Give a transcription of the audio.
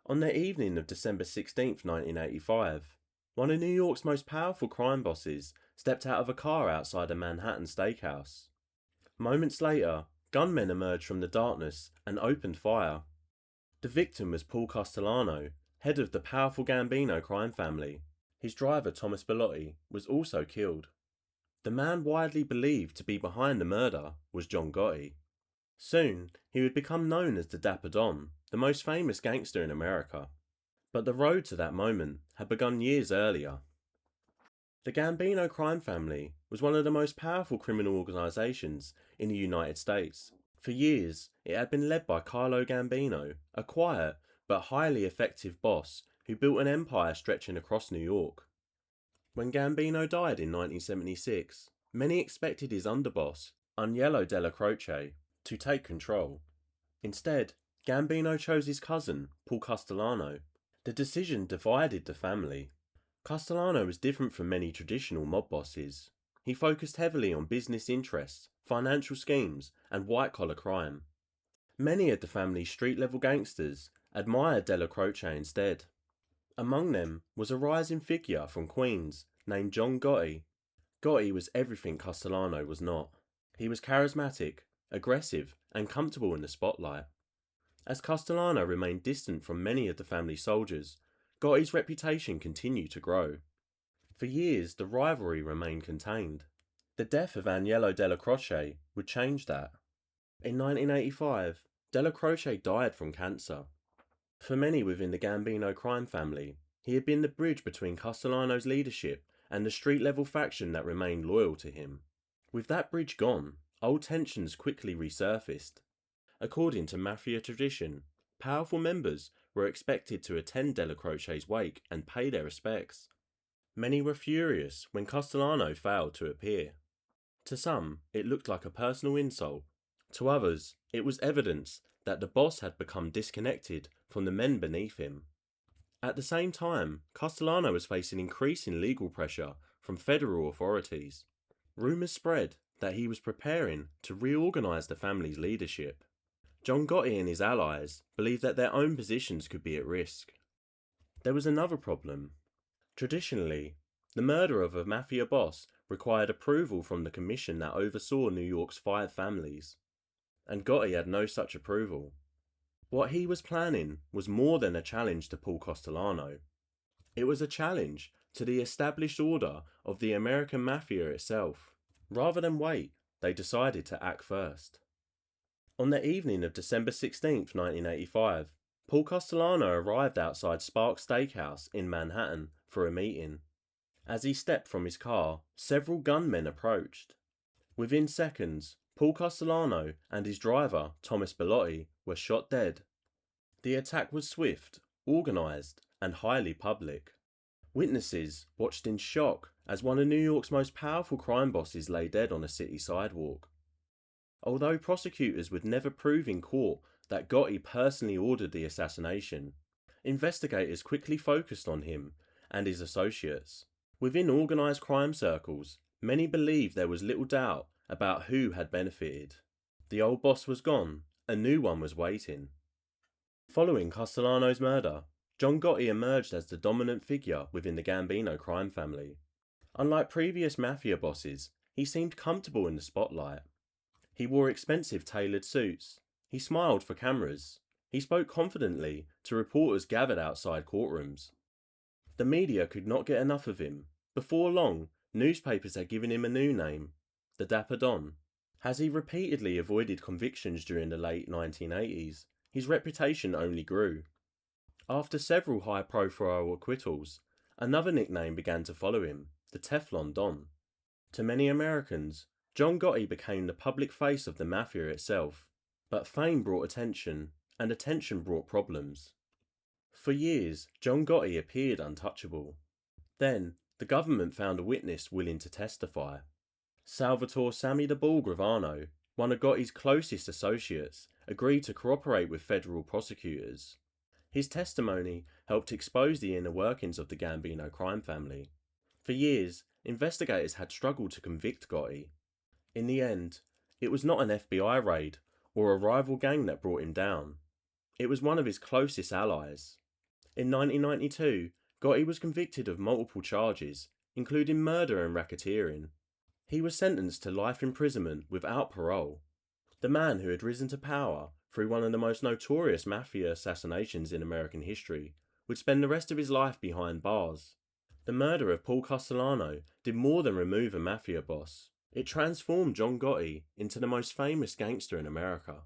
On the evening of December 16th, 1985, one of New York's most powerful crime bosses stepped out of a car outside a Manhattan steakhouse. Moments later, gunmen emerged from the darkness and opened fire. The victim was Paul Castellano, head of the powerful Gambino crime family. His driver, Thomas Bellotti, was also killed. The man widely believed to be behind the murder was John Gotti. Soon, he would become known as the Dapper Don, the most famous gangster in America. But the road to that moment had begun years earlier. The Gambino crime family was one of the most powerful criminal organisations in the United States. For years, it had been led by Carlo Gambino, a quiet but highly effective boss who built an empire stretching across New York. When Gambino died in 1976, many expected his underboss, Agnello Della Croce, to take control. Instead, Gambino chose his cousin, Paul Castellano. The decision divided the family. Castellano was different from many traditional mob bosses. He focused heavily on business interests, financial schemes, and white-collar crime. Many of the family's street-level gangsters admired Della Croce instead. Among them was a rising figure from Queens named John Gotti. Gotti was everything Castellano was not. He was charismatic, aggressive, and comfortable in the spotlight. As Castellano remained distant from many of the family's soldiers, Gotti's reputation continued to grow. For years, the rivalry remained contained. The death of Agnello Della Croce would change that. In 1985, Della Croce died from cancer. For many within the Gambino crime family, he had been the bridge between Castellano's leadership and the street-level faction that remained loyal to him. With that bridge gone, old tensions quickly resurfaced. According to Mafia tradition, powerful members were expected to attend Della Croce's wake and pay their respects. Many were furious when Castellano failed to appear. To some, it looked like a personal insult. To others, it was evidence that the boss had become disconnected from the men beneath him. At the same time, Castellano was facing increasing legal pressure from federal authorities. Rumours spread that he was preparing to reorganise the family's leadership. John Gotti and his allies believed that their own positions could be at risk. There was another problem. Traditionally, the murder of a mafia boss required approval from the commission that oversaw New York's 5 families, and Gotti had no such approval. What he was planning was more than a challenge to Paul Castellano. It was a challenge to the established order of the American Mafia itself. Rather than wait, they decided to act first. On the evening of December 16th, 1985, Paul Castellano arrived outside Sparks Steakhouse in Manhattan for a meeting. As he stepped from his car, several gunmen approached. Within seconds, Paul Castellano and his driver, Thomas Bellotti, were shot dead. The attack was swift, organised, and highly public. Witnesses watched in shock as one of New York's most powerful crime bosses lay dead on a city sidewalk. Although prosecutors would never prove in court that Gotti personally ordered the assassination, investigators quickly focused on him and his associates. Within organised crime circles, many believed there was little doubt about who had benefited. The old boss was gone, a new one was waiting. Following Castellano's murder, John Gotti emerged as the dominant figure within the Gambino crime family. Unlike previous mafia bosses, he seemed comfortable in the spotlight. He wore expensive tailored suits. He smiled for cameras. He spoke confidently to reporters gathered outside courtrooms. The media could not get enough of him. Before long, newspapers had given him a new name, the Dapper Don. As he repeatedly avoided convictions during the late 1980s, his reputation only grew. After several high-profile acquittals, another nickname began to follow him, the Teflon Don. To many Americans, John Gotti became the public face of the mafia itself, but fame brought attention, and attention brought problems. For years, John Gotti appeared untouchable. Then, the government found a witness willing to testify. Salvatore Sammy the Bull Gravano, one of Gotti's closest associates, agreed to cooperate with federal prosecutors. His testimony helped expose the inner workings of the Gambino crime family. For years, investigators had struggled to convict Gotti. In the end, it was not an FBI raid or a rival gang that brought him down. It was one of his closest allies, In 1992, Gotti was convicted of multiple charges, including murder and racketeering. He was sentenced to life imprisonment without parole. The man who had risen to power through one of the most notorious mafia assassinations in American history would spend the rest of his life behind bars. The murder of Paul Castellano did more than remove a mafia boss. It transformed John Gotti into the most famous gangster in America.